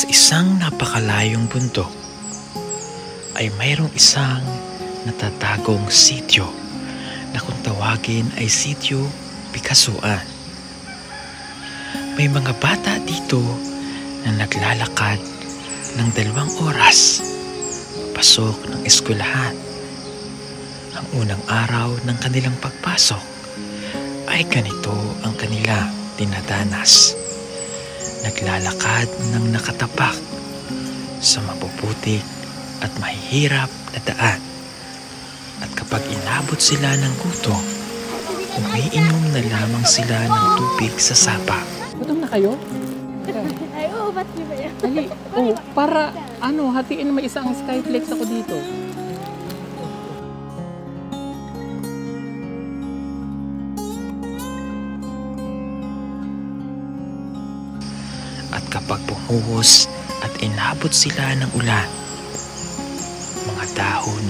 isang napakalayong bundok ay mayroong isang natatagong sityo na kung tawagin ay Sitio Pikasuan. May mga bata dito na naglalakad ng 2 oras pasok ng eskwelahan. Ang unang araw ng kanilang pagpasok ay ganito ang kanilang dinadanas. Naglalakad ng nakatapak sa mapuputik at mahihirap na daan. At kapag inabot sila ng gutom, umiinom na lamang sila ng tubig sa sapa. Gutom na kayo? Ay, oo, ba't di ba yan? Dali. Oh, para hatiin may isang Skyflex ako dito. At kapag bumuhos at inabot sila ng ulan, mga dahon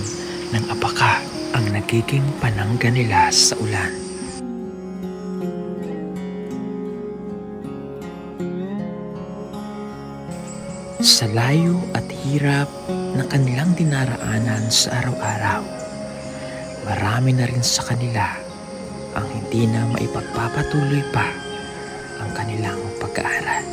ng apaka ang nagiging panangga nila sa ulan. Sa layo at hirap na kanilang dinaraanan sa araw-araw, marami na rin sa kanila ang hindi na maipagpapatuloy pa ang kanilang pag-aaral.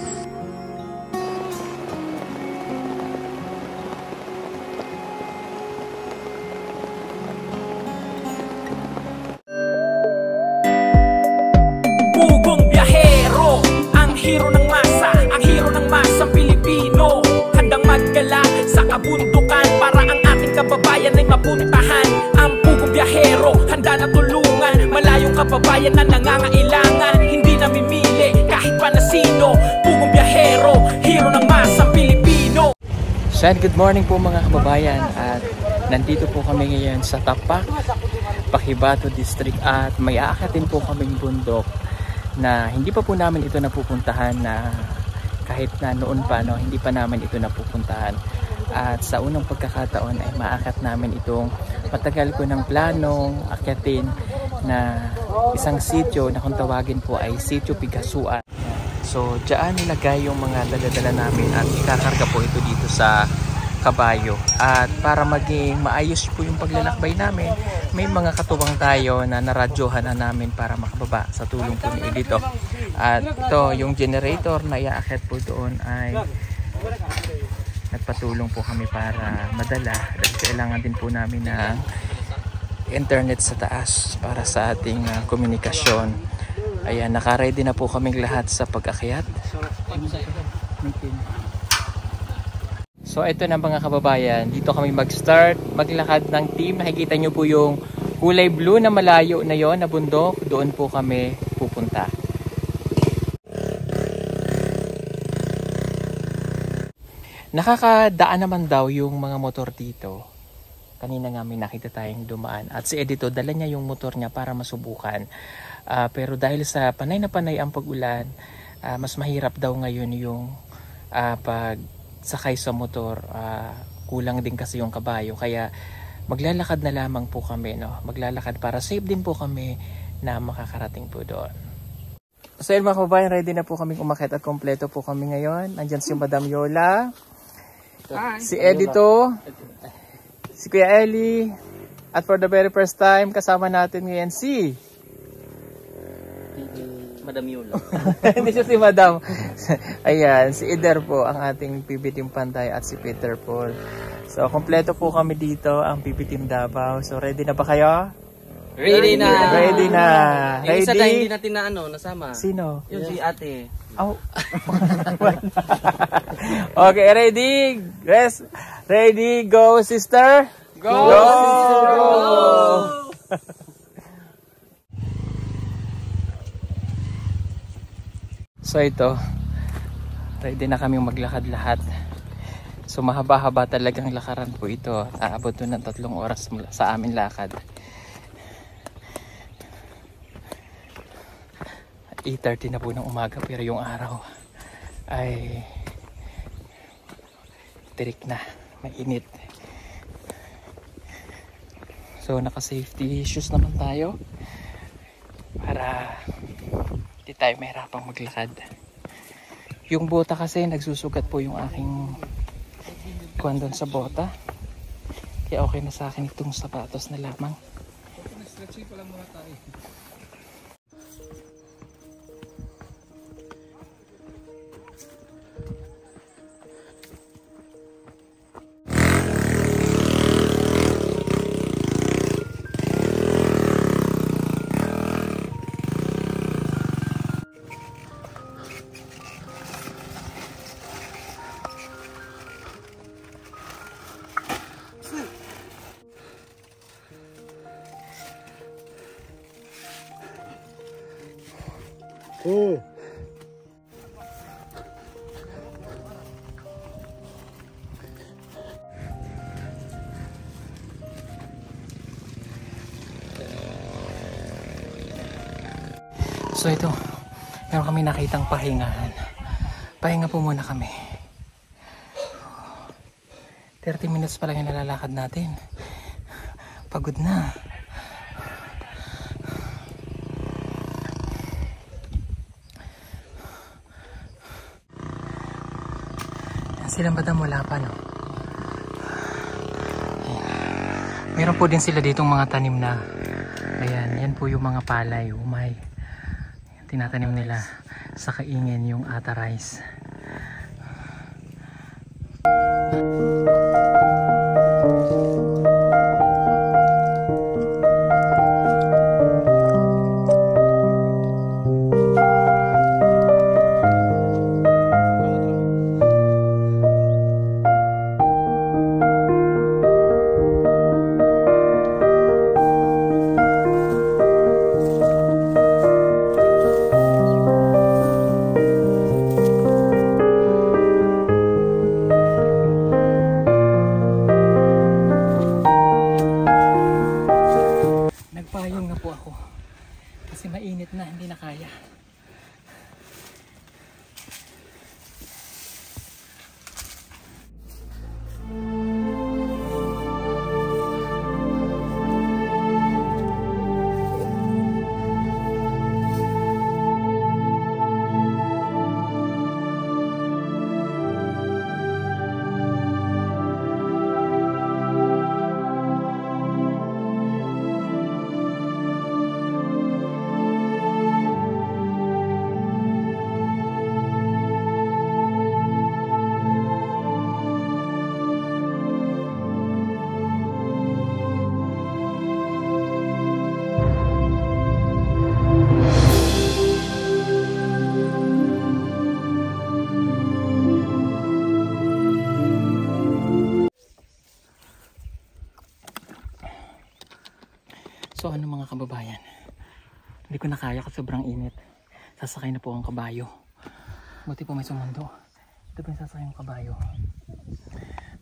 Pugong biyahero, ang hero ng masa, ang hero ng masang Pilipino. Handang maggala sa kabundukan para ang ating kababayan ay mapuntahan. Ang pugong biyahero, handa na tulungan malayong kababayan na nangangailangan. Hindi namimili kahit pa na sino. Pugong biyahero, hero ng masang Pilipino. So, good morning po mga kababayan, at nandito po kami ngayon sa Tapak, Pakibato District, at may aakatin po kaming bundok na hindi pa po namin ito napupuntahan, na kahit na noon pa hindi pa namin ito napupuntahan. At sa unang pagkakataon ay maakat namin itong matagal ko ng planong akyatin na isang sityo na kung tawagin po ay Sitio Pikasuan. So diyan nilagay yung mga dala-dala namin at ikakarga po ito dito sa kabayo. At para maging maayos po yung paglalakbay namin, may mga katuwang tayo na naradyohan na namin para makababa sa tulong po ni Edito. At ito, yung generator na iaakit po doon ay nagpatulong po kami para madala. Dahil kailangan din po namin ng internet sa taas para sa ating komunikasyon. Ayan, naka-ready na po kaming lahat sa pag-akyat. So ito na mga kababayan, dito kami mag-start, maglakad ng team. Nakikita nyo po yung kulay blue na malayo na yon na bundok. Doon po kami pupunta. Nakakadaan naman daw yung mga motor dito. Kanina nga may nakita tayong dumaan. At si Edito, dala niya yung motor niya para masubukan. Pero dahil sa panay na panay ang pag-ulan, mas mahirap daw ngayon yung pag sakay sa motor. Kulang din kasi yung kabayo, kaya maglalakad na lamang po kami, no? Maglalakad para safe din po kami na makakarating po doon. So yun mga kababayan, ready na po kaming umakyat at kompleto po kami ngayon. Andyan si Madam Yola, si Edito, si Kuya Eli, at for the very first time kasama natin ngayon si Madam Yola. hindi siya si Madam. Ayan, si Eder po ang ating PB Team Panday at si Peter Paul. So, kompleto po kami dito, ang PB Team Davao. So, ready na ba kayo? Ready na! Ready na! Yung isa Ready? tayo hindi natin na nasama. Sino? Yung si ate. Oh. Okay, ready? Yes. Ready, go sister! Go! Sister, go! So ito, ready na kaming maglakad lahat. So mahaba-haba talagang lakaran po ito. Aabot to ng 3 oras sa amin lakad. 8:30 na po ng umaga, pero yung araw ay tirik na, mainit. So naka-safety shoes naman tayo para hindi tayo mahirapang maglakad. Yung bota kasi nagsusugat po yung aking kuwan doon sa bota. Kaya okay na sa akin itong sapatos na lamang. So ito, meron kami nakitang pahingahan. Pahinga po muna kami. 30 minutes pa lang yung nalalakad natin. Pagod na. Yan sila madam, wala pa no. Meron po din sila ditong mga tanim na. Ayan, yan po yung mga palay, umay. Tinatanim nila sa kaingin yung ata rice. Nagpayong na po ako kasi mainit na, hindi na kaya. So ano mga kababayan, hindi ko na kaya kasi sobrang init. Sasakay na po ang kabayo. Buti po may sumundo. Ito po yung sasakay ng kabayo.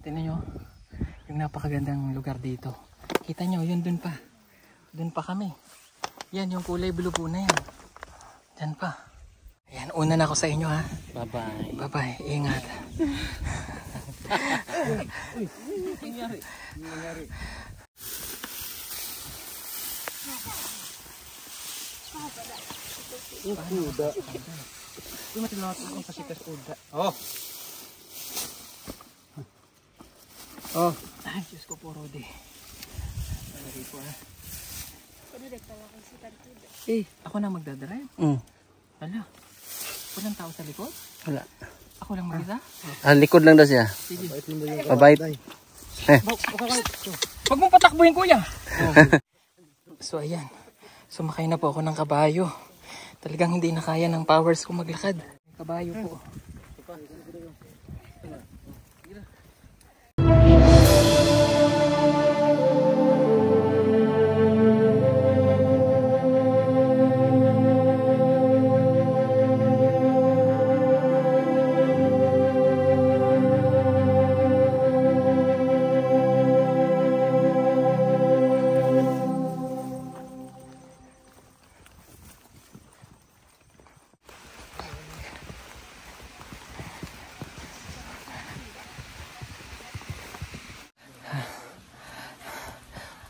Tingnan nyo yung napakagandang lugar dito. Kita nyo, yun dun pa. Dun pa kami. Yan yung kulay blue po na yan. Dyan pa. Ayan, una na ako sa inyo ha. Bye bye. Bye bye, ingat. Uy, nangyari. Nangyari. Kuda. Yung matilawat akong pasikas kuda. Oh. Oh. Ay, Diyos ko po, Rodi. Sorry po ha. Eh, ako na magdadrive. Wala. Walang tao sa likod? Wala. Ako lang mag-isa? Likod lang daw siya. Sige. Mabait. Huwag mong patakbuhin, kuya. So, ayan. Sumakay na po ako ng kabayo. Talagang hindi na kaya ng powers ko maglakad. Kabayo po.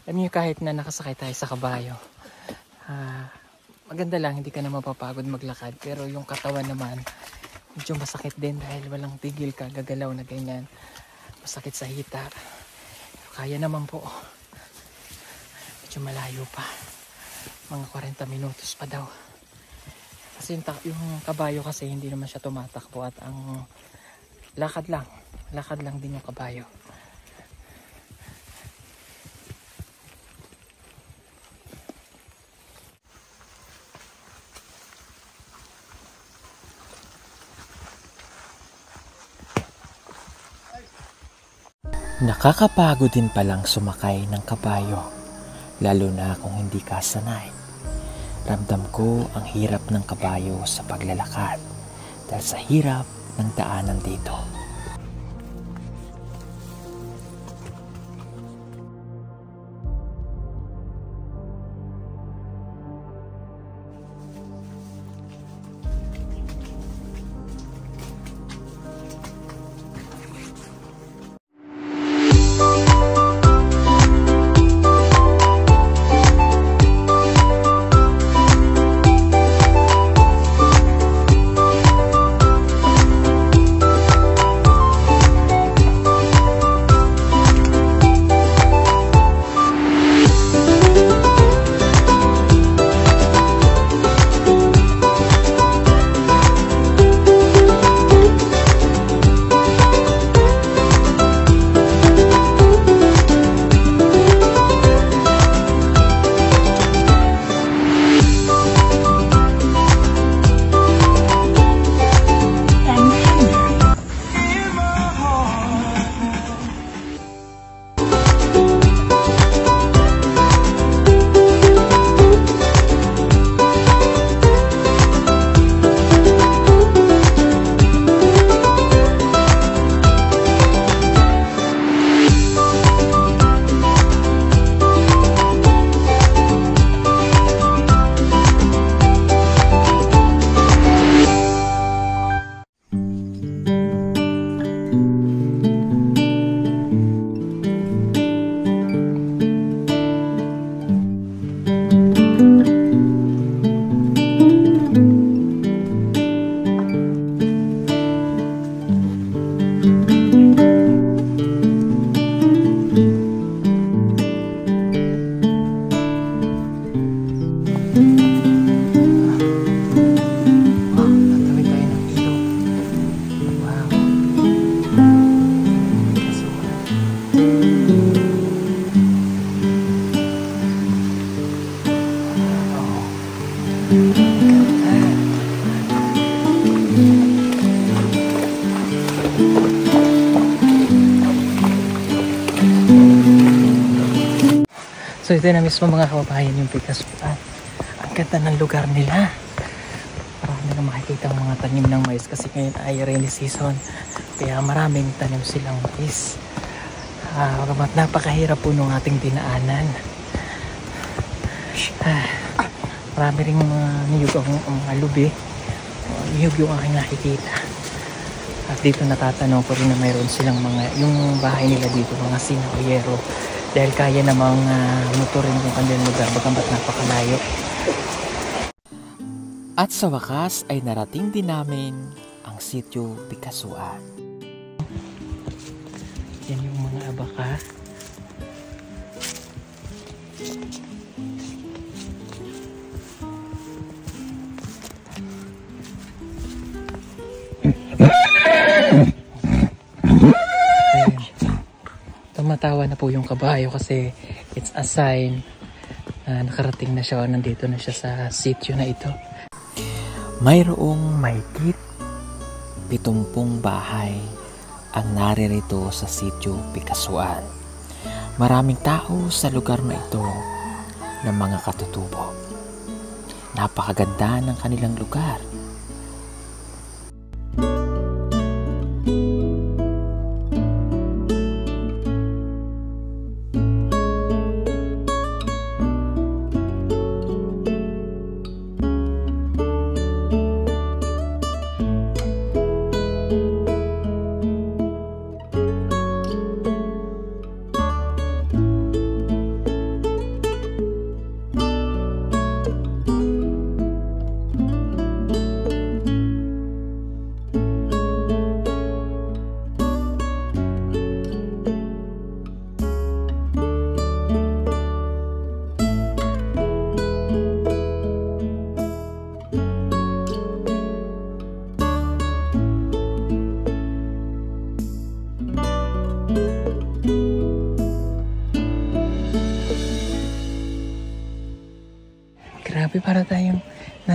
Alam niyo, kahit na nakasakay tayo sa kabayo, maganda lang, hindi ka na mapapagod maglakad. Pero yung katawan naman, Medyo masakit din dahil walang tigil ka, gagalaw na ganyan. Masakit sa hita. Kaya naman po. Medyo malayo pa. Mga 40 minutos pa daw. Kasi yung kabayo kasi hindi naman siya tumatakbo at ang lakad lang din yung kabayo. Nakakapagod din palang sumakay ng kabayo, lalo na kung hindi ka sanay. Ramdam ko ang hirap ng kabayo sa paglalakad dahil sa hirap ng daanan dito. So ito na mismo mga kababayan yung Picasuan. Ang ganda ng lugar nila. Marami na makikita ang mga tanim ng mais kasi ngayon ay rainy season. Kaya maraming tanim silang mais. Napakahirap po nung ating dinaanan. Marami rin mga niyog ang mga lubi. Niyog yung aking nakikita. At dito natatanong ko rin na mayroon silang yung bahay nila dito, mga sinauyero. Dahil kaya namang motorin yung kanilang lugar, bagamat napakalayo. At sa wakas ay narating din namin ang sitio Picasuan. Yan yung mga abaka. Tumatawa na po yung kabayo kasi it's a sign na nakarating na siya o nandito na siya sa sitio na ito. Mayroong mahigit 70 bahay ang naririto sa sitio Picasuan. Maraming tao sa lugar na ito ng mga katutubo. Napakaganda ng kanilang lugar.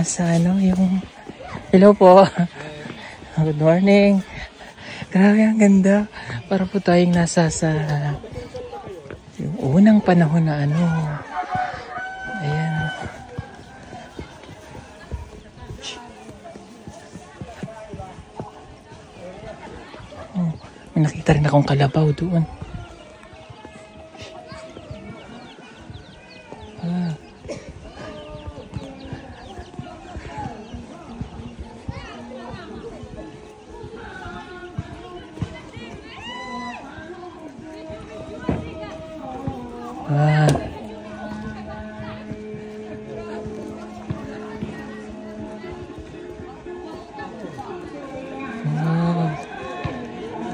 sa ano, yung... Hello po. Good morning. Grabe, ang ganda. Para po tayong nasa sa... yung unang panahon na ano. Ayan. Oh, may nakita rin akong kalabaw doon. Ah. Ah. Oh.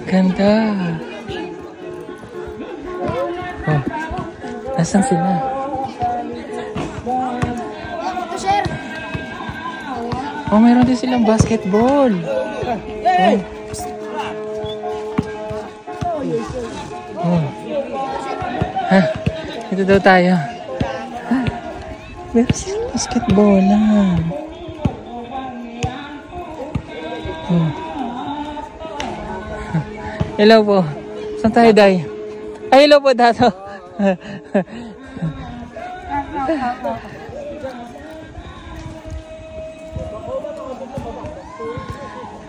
Ganda. Oh. Nasaan sila? Oh, meron din silang basketball. Oh. Oh. Ha? Ito daw tayo. Ha? Meron silang basketball lang. Oh. Hello po. Saan tayo, Day? Ay, hello po, Dato.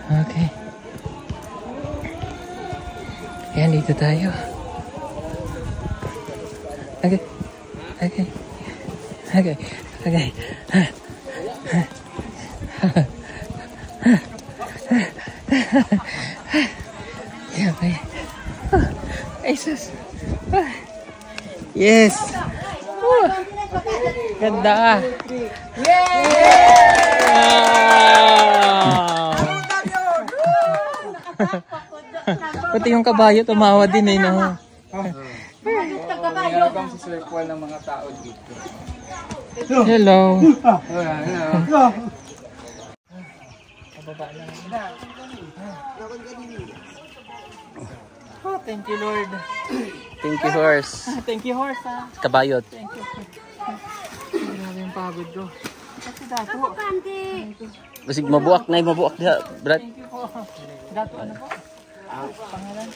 Okay. Ayan, dito tayo. Okay. Okay. Okay. Okay. Okay. Ay, sus. Yes. Ganda. Pati yung kabayo tumawa din eh, no? Mayroon si Sir Paul ng mga tao dito. Hello. Oh, thank you, Lord. Thank you, horse. Thank you, horse, ha. Kabayot. Thank you. Grabe yung pagod ko. Kasi Dato. Basig mabuak na, mabuak diha, Brad. Thank you po. Dato, ano po? Pangalan?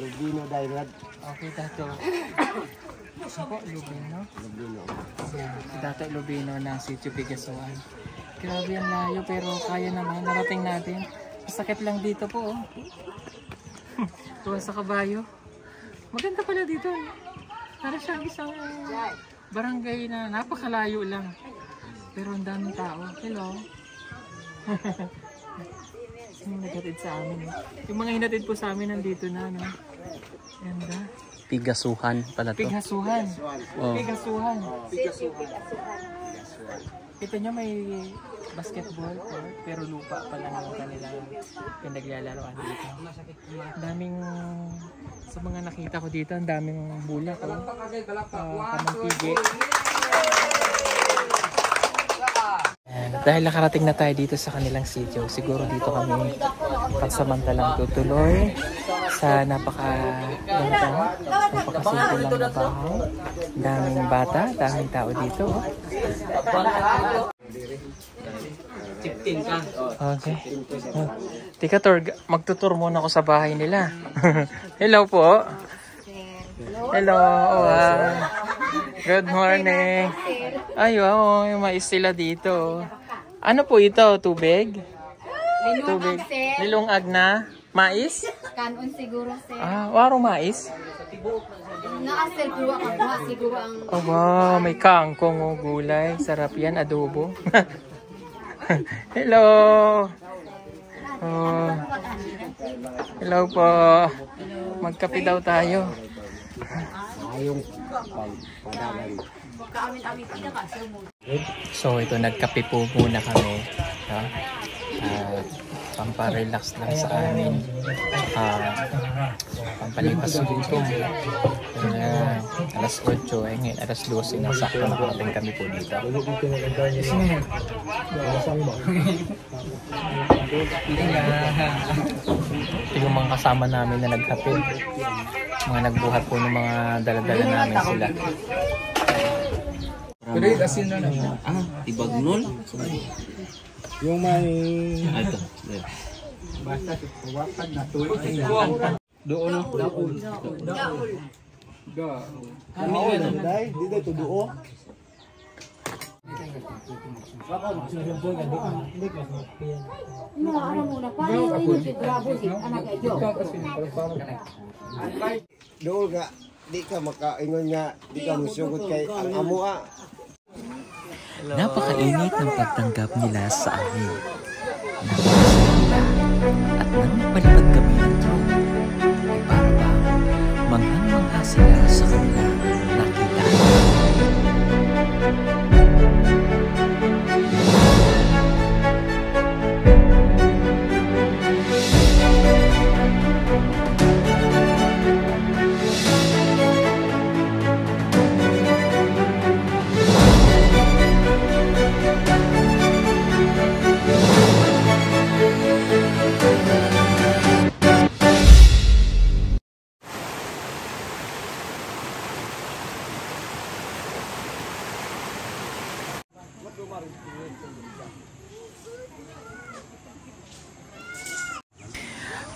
Lubino Dairad. Okay, Dato. Ano po? Lubino? Lubino. Si Dato Lubino ng Sitio Bigasuan. Grabe ang layo pero kaya naman. Narating natin. Masakit lang dito po, oh. Tuwa sa kabayo. Maganda pala dito. Para siyang isang barangay na napakalayo lang. Pero ang daming tao. Hello. Yung naghatid sa amin. Yung mga hinatid po sa amin nandito na. No? Ganda. Pigasuhan pala to. Pighasuhan. Oh. Pighasuhan. Kita nyo may basketball court pero lupa pa lang yung kanilang pinaglalaroan dito. Ang daming, sa mga nakita ko dito, ang daming bulak. Pamangpigi. Dahil nakarating na tayo dito sa kanilang sitio, siguro dito kami pagsamantalang tutuloy sa napakasimple lang na bahay. Daming bata, daming tao dito. Okay. Tika, magtutur muna ako sa bahay nila. Hello po. Hello. Good morning. Ay, wow, yung mais sila dito. Ano po ito? Tubig? Tubig. Nilungag na? Mais? Kanon siguro, sir. Ah, waro mais? Naasir ko ang siguro ang... Oh, wow, may kangkong o gulay. Sarap yan, adobo. Hello. Oh. Hello po. Magkape daw tayo. So ito, nagkape po muna kami. Pamparelax lang sa amin. Pampalipas gutom. Alas 8, ngayon alas 12 na sakto nakarating kami po dito. Ito yung mga kasama namin na naghatid. Mga nagbuhat po ng mga daladala namin sila. Pero asin na naman. Ibagnol? Yung may... Ito. Basta wakan na tuloy. Doon no? Daul. Daul. Day, di day to duo. Dool ka, di ka makaingon nga, di ka musugot kay ang amua. Napakainit ng pagtanggap nila sa amin. Napakasaya at nang palipad kami ng drone, ay para ba manghang-mangha sila sa kanila nakita.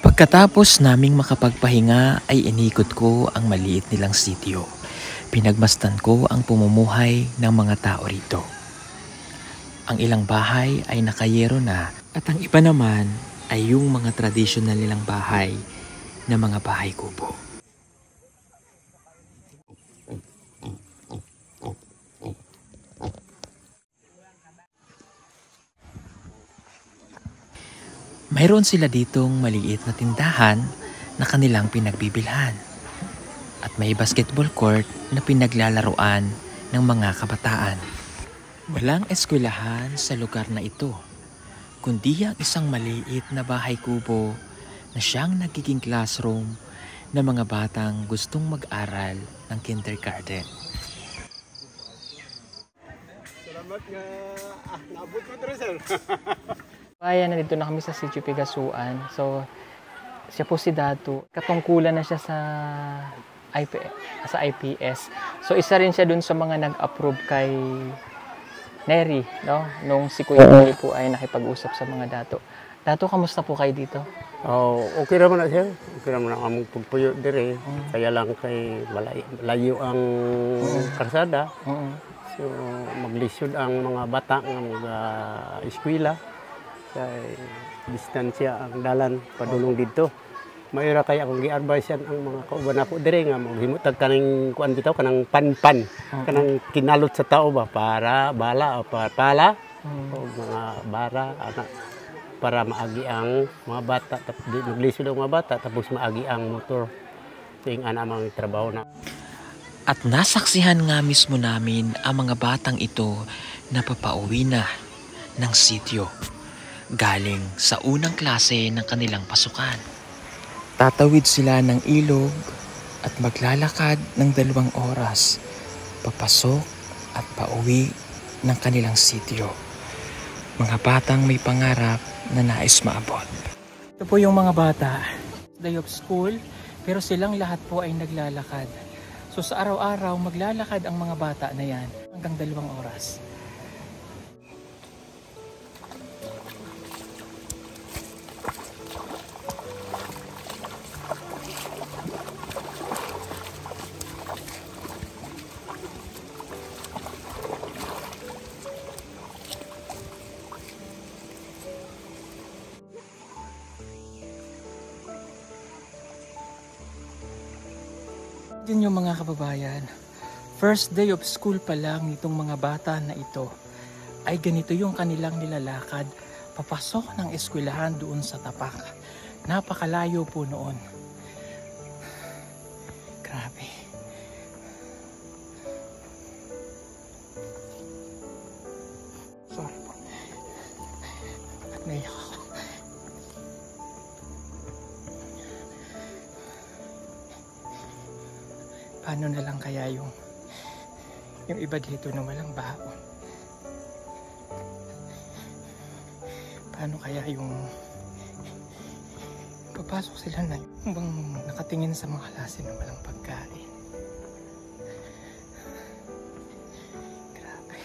Pagkatapos naming makapagpahinga ay inikot ko ang maliit nilang sitio. Pinagmasdan ko ang pumumuhay ng mga tao rito. Ang ilang bahay ay nakayero na at ang iba naman ay yung mga tradisyonal nilang bahay na mga bahay kubo. Mayroon sila ditong maliit na tindahan na kanilang pinagbibilhan. At may basketball court na pinaglalaruan ng mga kabataan. Walang eskwelahan sa lugar na ito, kundi ang isang maliit na bahay kubo na siyang nagiging classroom ng mga batang gustong mag-aral ng kindergarten. Salamat nga, naabot mo ito sir. Kaya nandito na kami sa Sitio Pigasuan. So, siya po si Datu. Katungkulan na siya sa IPS. So, isa rin siya dun sa mga nag-approve kay Neri, no? Nung si Kuya Neri po ay nakipag-usap sa mga Datu. Datu, kamusta po kayo dito? Oh, okay naman na siya. Okay naman na among pagpuyo dire. Kaya lang kay malayo ang karsada. So, maglisod ang mga bata ng mga eskwela. Kay distansya ang dalan padulong dito. Mayra kay akong gi-advise ang mga kauban ako dire nga maghimutag kaning kuan bitaw kanang panpan, kanang kinalot sa tao ba para bala o pala o mga bara anak para maagi ang mga bata tapos maglisod ang mga bata tapos maagi ang motor. Ting ana mang trabaho na. At nasaksihan nga mismo namin ang mga batang ito na papauwi na ng sityo. Galing sa unang klase ng kanilang pasukan. Tatawid sila ng ilog at maglalakad ng 2 oras, papasok at pauwi ng kanilang sityo. Mga batang may pangarap na nais maabot. Ito po yung mga bata. Day of school, pero silang lahat po ay naglalakad. So sa araw-araw, maglalakad ang mga bata na yan hanggang 2 oras. Yun yung mga kababayan, first day of school pa lang nitong mga bata na ito ay ganito yung kanilang nilalakad papasok ng eskwelahan doon sa Tapak. Napakalayo po noon. Grabe. Sorry po. Naiyak ako. Paano na lang kaya yung iba dito na walang baon? Paano kaya yung papasok sila na yung bang nakatingin sa mga klase na walang pagkain? Grabe.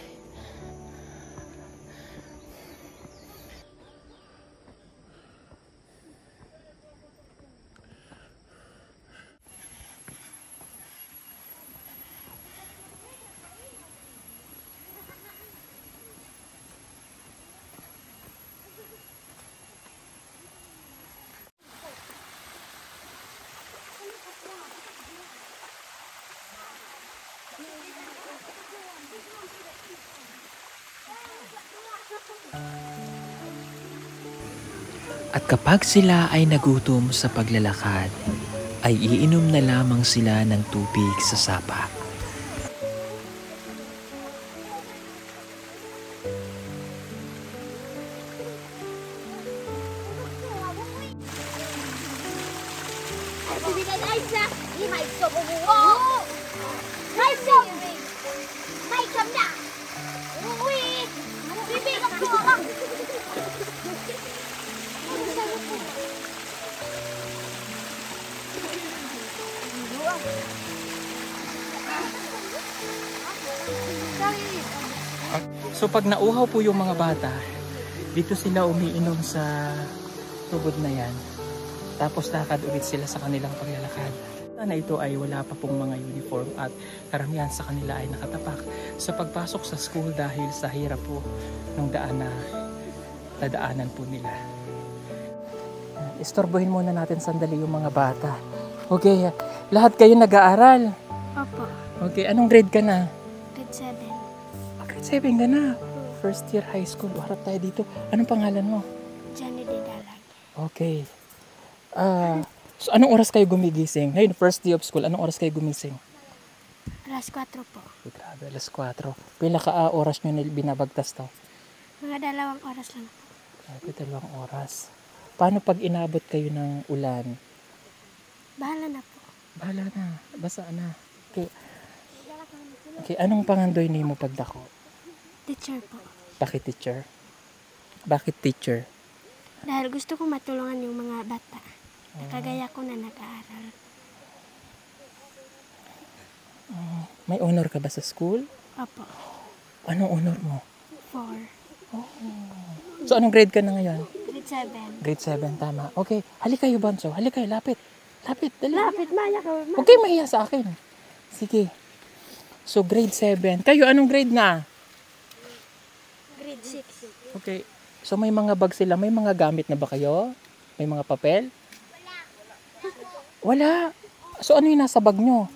At kapag sila ay nagutom sa paglalakad, ay iinom na lamang sila ng tubig sa sapa. So pag nauhaw po yung mga bata, dito sila umiinom sa tubod na yan. Tapos lakad ulit sila sa kanilang paglalakad. Na ito ay wala pa pong mga uniform at karamihan sa kanila ay nakatapak sa pagpasok sa school dahil sa hirap po ng daan na dadaanan po nila. Istorbohin muna natin sandali yung mga bata. Okay, lahat kayo nag-aaral? Opo, Okay, anong grade ka na? grade 7. Grade 7 ka na. First year high school. Harap tayo dito. Anong pangalan mo? Johnny de Dalag. Okay. So anong oras kayo gumigising? Ngayon, first day of school, anong oras kayo gumising? Alas 4 po. Okay, grabe, alas 4. Pila ka oras nyo binabagtas to? Mga 2 oras lang po. Grabe, 2 oras. Paano pag inabot kayo ng ulan? Bahala na po. Bahala na. Basa na. Okay. Okay, anong pangandoy ni mo pagdako? Teacher po. Bakit teacher? Bakit teacher? Dahil gusto ko matulungan yung mga bata. Nakagaya ko na nag-aaral. May honor ka ba sa school? Opo, Anong honor mo? 4. So anong grade ka na ngayon? Grade 7. Grade 7, tama. Okay, halika kayo, Banso. Halika kayo, lapit. Lapit, dali. Lapit, maya ka. Huwag kayo mahiya sa akin. Sige. So, grade 7. Kayo, anong grade na? Grade 6. Okay. So, may mga bag sila. May mga gamit na ba kayo? May mga papel? Wala. So, ano yung nasa bag nyo?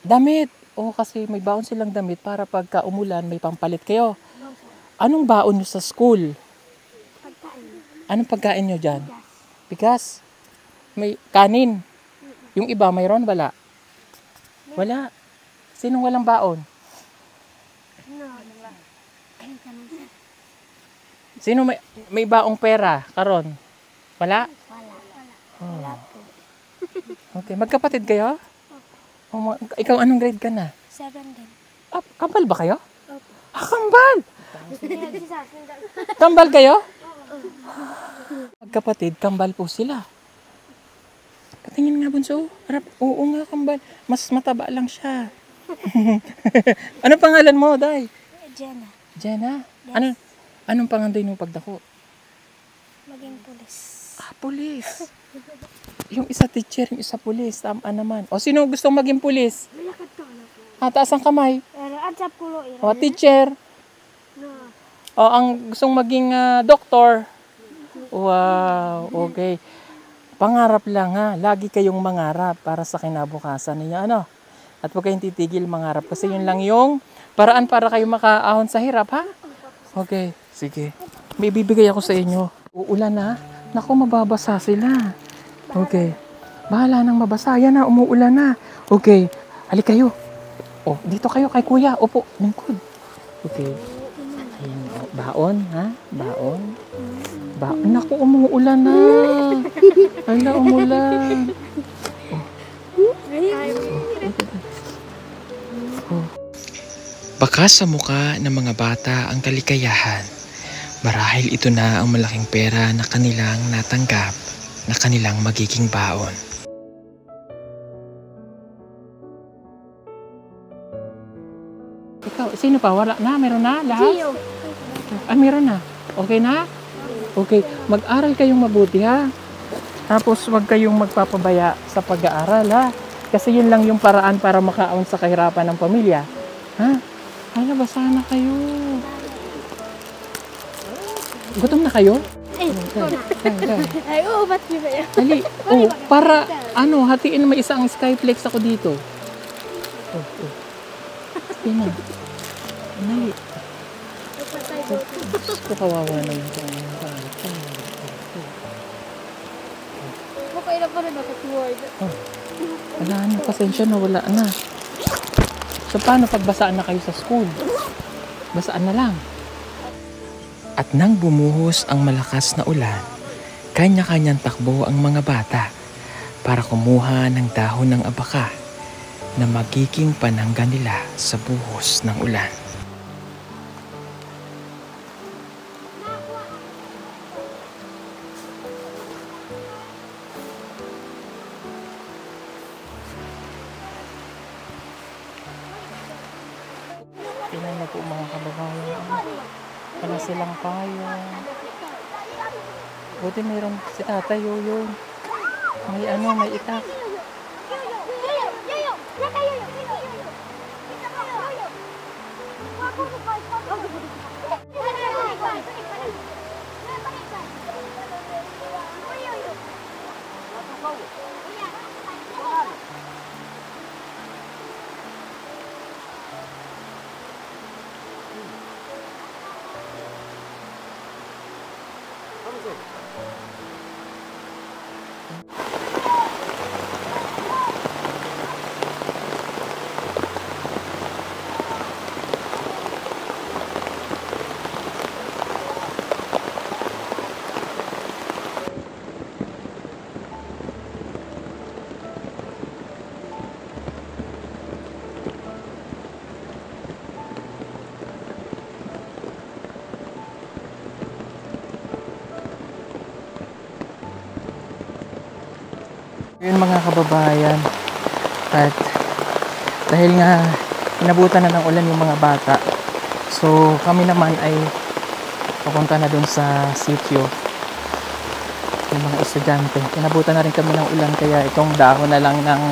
Damit. O, kasi may baon silang damit para pagka umulan, may pampalit kayo. Anong baon nyo sa school? Pagkain. Anong pagkain nyo dyan? Bigas. May kanin. Yung iba, mayroon? Wala. Wala. Sinong walang baon? Sino may baong pera? Karon? Wala? Wala po. Okay. Magkapatid kayo? Ikaw, anong grade ka na? 7 din. Kambal ba kayo? Opo. Kambal! Kambal kayo? Magkapatid, kambal po sila. Katingin nga, Bunso. Harap, oo nga, kambal. Mas mataba lang siya. Ano pangalan mo, Day? Jenna. Jenna? Yes. Anong pangandoy ng pagdako? Maging pulis. Pulis. Yung isa teacher, yung isa pulis. Tama naman. O, sino gustong maging pulis? Taas ang kamay. Pero atsap kulo ira. O, teacher. O, ang gustong maging doktor. Wow, okay. Pangarap lang ha. Lagi kayong mangarap para sa kinabukasan ninyo. Ano? At huwag kayong titigil mangarap. Kasi yun lang yung paraan para kayo makaahon sa hirap, ha? Okay, sige. May bibigay ako sa inyo. Uulan na. Naku, mababasa sila. Okay. Bahala nang mabasa. Yan na, umuulan na. Okay. Halik kayo. Oh, dito kayo kay kuya. Opo, lingkod. Okay. Ayan, baon, ha? Baon. Baon. Naku, umuulan na. Hala, umulan. Baka sa muka ng mga bata ang kaligayahan, marahil ito na ang malaking pera na kanilang natanggap na kanilang magiging baon. Ikaw, sino pa? Wala na? Meron na? Lahat? Meron na. Okay na? Okay. Mag-aral kayong mabuti, ha? Tapos, huwag kayong magpapabaya sa pag-aaral, ha? Kasi yun lang yung paraan para makaon sa kahirapan ng pamilya. Ha? Hala, basa na kayo. Gutom na kayo? Ay, oo, ba't niyo ba yan? Dali. Oh, para, hatiin may isang skyflex ako dito. Oh. Sige na. Dali. Gusto kawawa naman ito. Okay na pa rin ako toward. Wala na, pasensya na, wala na. So paano pag basaan na kayo sa school? Basaan na lang. At nang bumuhos ang malakas na ulan, kanya-kanyang takbo ang mga bata para kumuha ng dahon ng abaka na magiging panangga nila sa buhos ng ulan. Tingnan na po mga kababayan. Wala silang payong. Buti mayroong si Tatay Yoyo. May may itak. Yun mga kababayan, at dahil nga inabutan na ng ulan yung mga bata, so kami naman ay papunta na dun sa sitio yung mga estudyante. Inabutan na rin kami ng ulan, kaya itong dahon na lang ng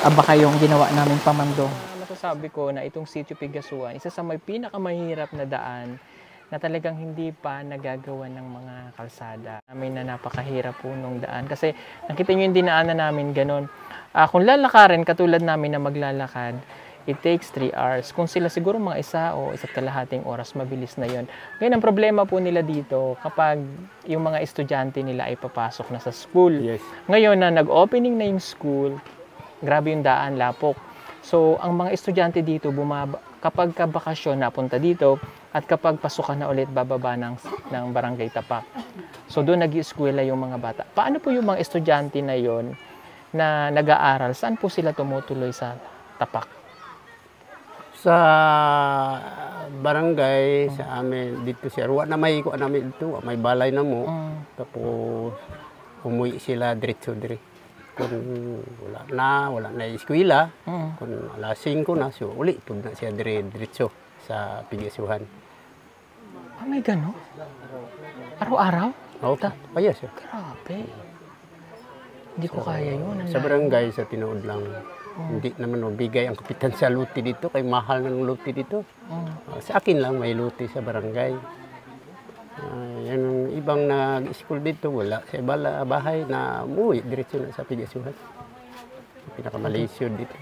abaka yung ginawa namin pamandong. Masasabi ko na itong sitio Pigasuan, isa sa may pinakamahirap na daan na talagang hindi pa nagagawa ng mga kalsada. Namin na napakahirap po nung daan. Kasi nakita nyo yung dinaanan namin ganun. Kung lalakarin, katulad namin na maglalakad, it takes 3 hours. Kung sila siguro mga 1 o 1.5 oras, mabilis na yon. Ngayon, ang problema po nila dito, kapag yung mga estudyante nila ay papasok na sa school. Yes. Ngayon na nag-opening na yung school, grabe yung daan, lapok. So, ang mga estudyante dito, kapag kabakasyon, napunta dito, at kapag pasukan na ulit, bababa ng Barangay Tapak. So, doon nag-i-eskwela yung mga bata. Paano po yung mga estudyante na yon na nag-aaral? Saan po sila tumutuloy sa Tapak? Sa barangay, sa amin, dito siya. Ruwa na may ikuan namin dito, may balay na mo. Tapos, umuwi sila diretso-dire. Kung wala na eskwela, kung alas 5 na, so uli, pag na siya diretso sa Pigasuan. May gano'n? Araw-araw? Oo, kaya siya. Grabe. Hindi ko kaya yun. Sa barangay, sa tinood lang. Hindi naman mabigay ang kapitan sa luti dito, kay mahal ng luti dito. Sa akin lang may luti sa barangay. Yan ang ibang nag-school dito, wala. Sa bahay na umuwi, diretso na sa Pigasuan. Pinakamalisyon dito.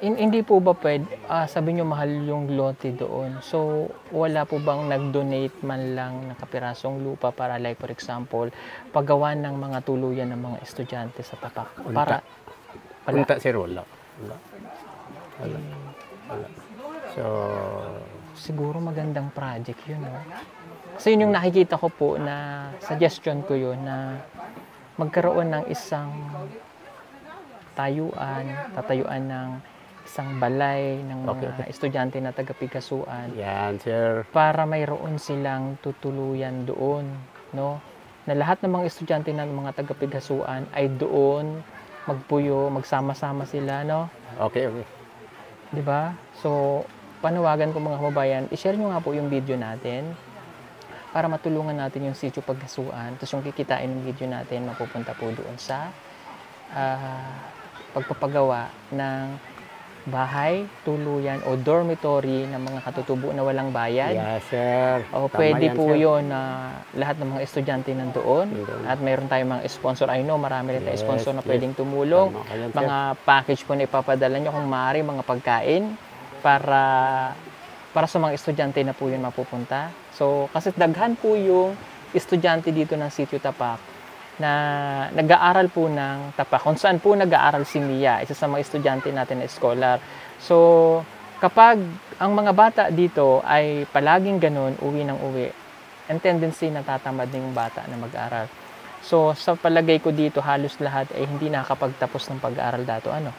Hindi po ba pwede, sabi nyo mahal yung lote doon. So, wala po bang nag-donate man lang ng kapirasong lupa para, like for example, paggawa ng mga tuluyan ng mga estudyante sa Tapak? Para, Unta sir, wala. So, siguro magandang project yun, no? Kasi yun yung nakikita ko po na suggestion ko yun na magkaroon ng isang tatayuan ng isang balay ng mga estudyante na taga Pigasuan. yan sir. Para mayroon silang tutuluyan doon, no? Na lahat ng mga estudyante ng mga taga Pigasuan ay doon magpuyo, magsama-sama sila, no? Okay. 'Di ba? So, panawagan ko mga kababayan, i-share nyo nga po yung video natin para matulungan natin yung sitio Pigasuan. Tapos yung kikitain ng video natin, mapupunta po doon sa pagpapagawa ng bahay, tuluyan o dormitory ng mga katutubo na walang bayad. Yes, sir. O pwede po yun na lahat ng mga estudyante nandoon. At mayroon tayong mga sponsor. I know, marami rin tayong sponsor na pwedeng tumulong. Mga package po na ipapadala nyo kung maaari, mga pagkain para para sa mga estudyante na po yun mapupunta. So, kasi daghan po yung estudyante dito ng Sitio Tapak na nag-aaral po ng Tapak, kung saan po nag-aaral si Mia, isa sa mga estudyante natin na scholar. So, kapag ang mga bata dito ay palaging ganun, uwi ng uwi, ang tendency na tatamad na yung bata na mag-aral. So, sa palagay ko dito, halos lahat ay hindi nakakapagtapos ng pag-aaral dato. Ano?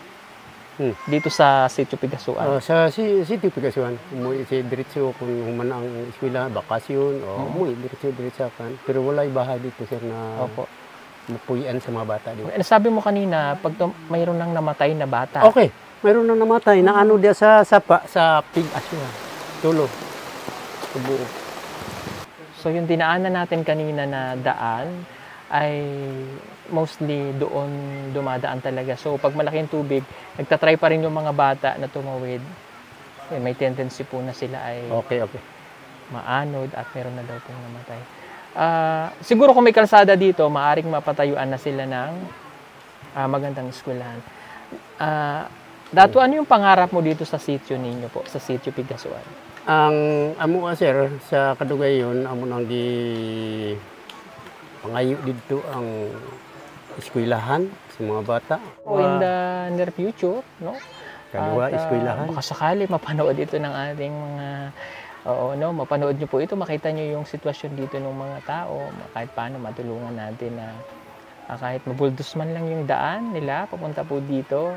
Dito sa Sitio Pigasuan. Sa Sitio Pigasuan, umuwi si diretso kung human ang eskwela, bakasyon, o umuwi diretso kan. Pero wala bahay dito sir na mapuyan sa mga bata dito. Sabi mo kanina, pag mayroon nang namatay na bata. Okay, mayroon nang namatay na ano dia sa Pigasuan. Tulo. Tubuo. So yung dinaanan natin kanina na daan ay mostly doon dumadaan talaga. So pag malaking tubig, nagtatry pa rin yung mga bata na tumawid. May tendency po na sila ay maanod at meron na daw pong namatay. Siguro kung may kalsada dito, maaring mapatayuan na sila ng magandang eskwelahan. Dato, ano yung pangarap mo dito sa sitio ninyo po, sa Sitio Pigasuan? Ang amo sir sa kadugayon amo nang di pangayo dito ang eskwelahan sa mga bata. In the near future, no? Kalwa eskwelahan. Baka sakali mapanood ito ng ating mga mapanood niyo po ito, makita niyo yung sitwasyon dito ng mga tao, kahit paano matulungan natin na kahit mabuldos man lang yung daan nila papunta po dito.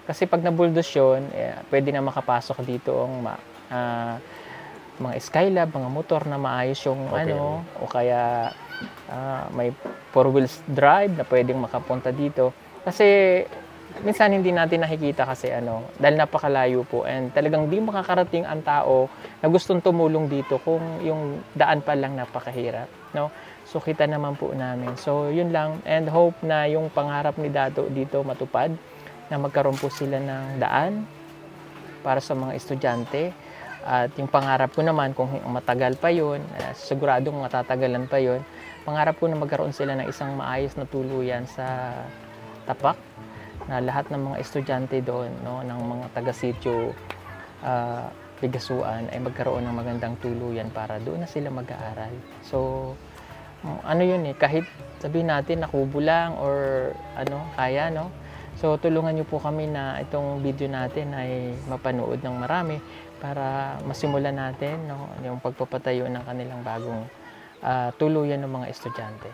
Kasi pag nabuldos yun, pwede na makapasok dito ang mga skylab, mga motor na maayos yung o kaya may 4 wheels drive na pwedeng makapunta dito. Kasi minsan hindi natin nakikita kasi dahil napakalayo po and talagang di makakarating ang tao na gustong tumulong dito kung yung daan pa lang napakahirap, no? So kita naman po namin. So yun lang, and hope na yung pangarap ni Dato dito matupad, na magkaroon po sila ng daan para sa mga estudyante. At yung pangarap ko naman, kung matagal pa yun, siguradong matatagalan pa yun, pangarap ko na magkaroon sila ng isang maayos na tuluyan sa Tapak, na lahat ng mga estudyante doon, no, ng mga taga-sitio Pigasuan ay magkaroon ng magandang tuluyan para doon na sila mag-aaral. So, yun kahit sabihin natin nakubo lang or kaya, no? So, tulungan niyo po kami na itong video natin ay mapanood ng marami para masimulan natin yung pagpapatayo ng kanilang bagong tuluyan ng mga estudyante.